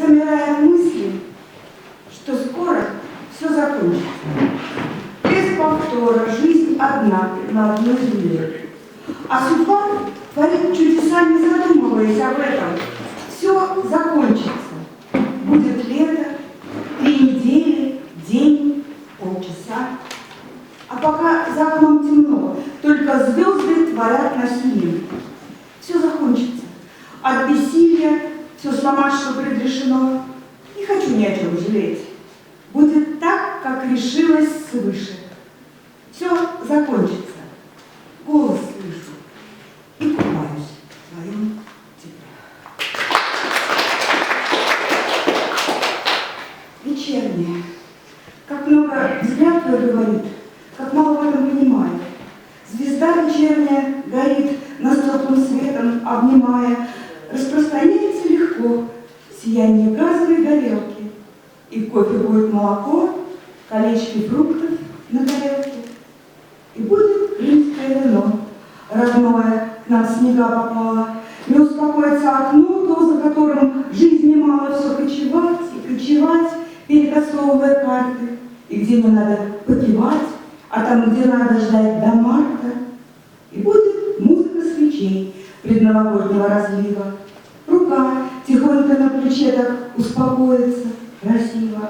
замирая от мысли, что скоро все закончится. Без повтора жизнь одна на одной земле. А судьба творит чудеса, не задумываясь об этом. Все закончится. Будет лето, 3 недели, день, полчаса. А пока за окном темно, только звезды творят на синем. Все закончится. От бессилия все сломать, что предрешено. Не хочу ни о чем жалеть. Будет так, как решилось свыше. Все закончится. Голос слышу и купаюсь в своем тепле. Вечернее. Как много взгляд твой говорит, как мало в этом понимает. Звезда вечерняя горит нас теплым светом, обнимая. Распространяется легко сияние газовой горелки. И в кофе будет молоко, колечки фруктов на тарелке. И будет крымское вино, родное, к нам снега попало. Не успокоится окно, то, за которым жизни мало, все кочевать и кочевать, перетасовывая карты. И где мне надо попивать, а там, где надо ждать до марта. И будет музыка свечей предновогоднего разлива. Рука тихонько на плече так успокоится красиво.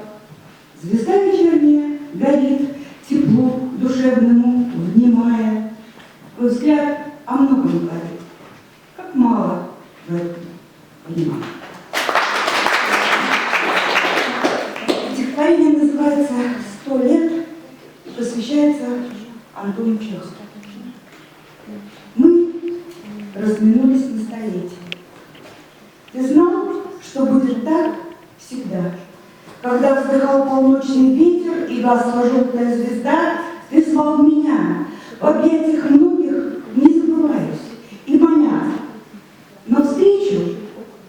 Звезда вечерняя горит, теплу душевному внимая. Твой взгляд о многом говорит, как мало в этом понимаю. Стихотворение называется «100 лет» и посвящается Антону Чехову. Мы разминулись на столетие. Ты знал, что будет так всегда. Когда вздыхал полночный ветер и гасла желтая звезда, ты звал меня. В объятиях многих не забываюсь и маня. Но встречу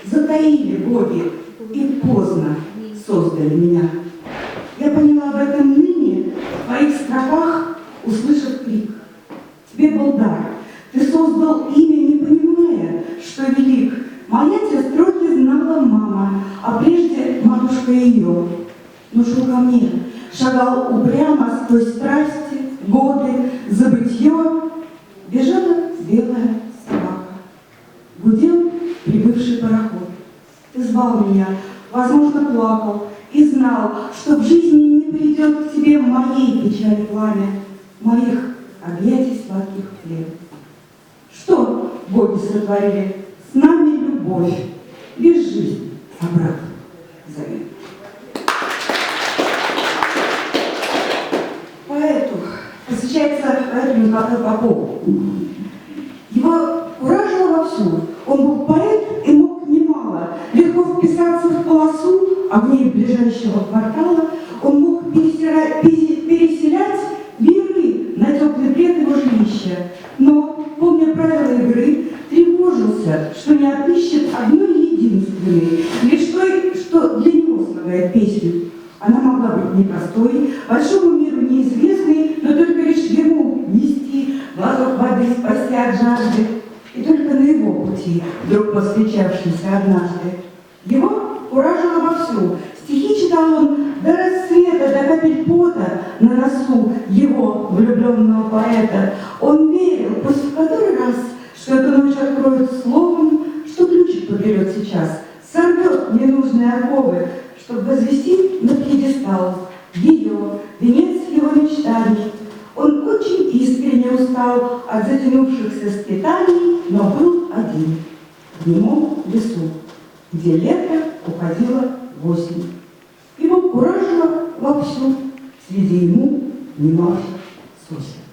затаили боги и поздно создали меня. Я поняла об этом ныне в твоих строках, услышав крик. Тебе был дар. Ты создал имя, не понимая, что велик. Моя те строки знала мама, а прежде матушка ее. Но шел ко мне, шагал упрямо с той страсти, годы, забытье. Бежала белая собака. Гудел прибывший пароход. Ты звал меня, возможно, плакал, и знал, что в жизни не придет к тебе моей печали пламя, моих объятий сладких хлеб. Что боги сотворили? С нами любовь, без жизни обратно зовет. Поэту посвящается поэту Николаю Попову. Его куражило вовсю. Он был поэт и мог немало. Легко вписаться в полосу огней ближайшего квартала. Он мог переселять миры на теплый плед его жилища. Но, помня правила игры, тревожился, что не отыщет одной единственной, лишь той, что для него слагает песню. Она могла быть непростой, большому миру неизвестной, но только лишь ему нести глоток воды, спасти от жажды. И только на его пути, вдруг повстречавшийся однажды. Его куражило вовсю. Стихи читал он до рассвета, до капель пота на носу его влюбленного поэта. Он верил, пусть в который раз, что эту ночь откроет словом, что ключик поберет сейчас, сорвет ненужные оковы, чтобы возвести на пьедестал ее, венец его мечтаний. Он очень искренне устал от затянувшихся скитаний, но был один в немом лесу, где лето уходило в осень. Его куражило вовсю среди ему немавших сосен.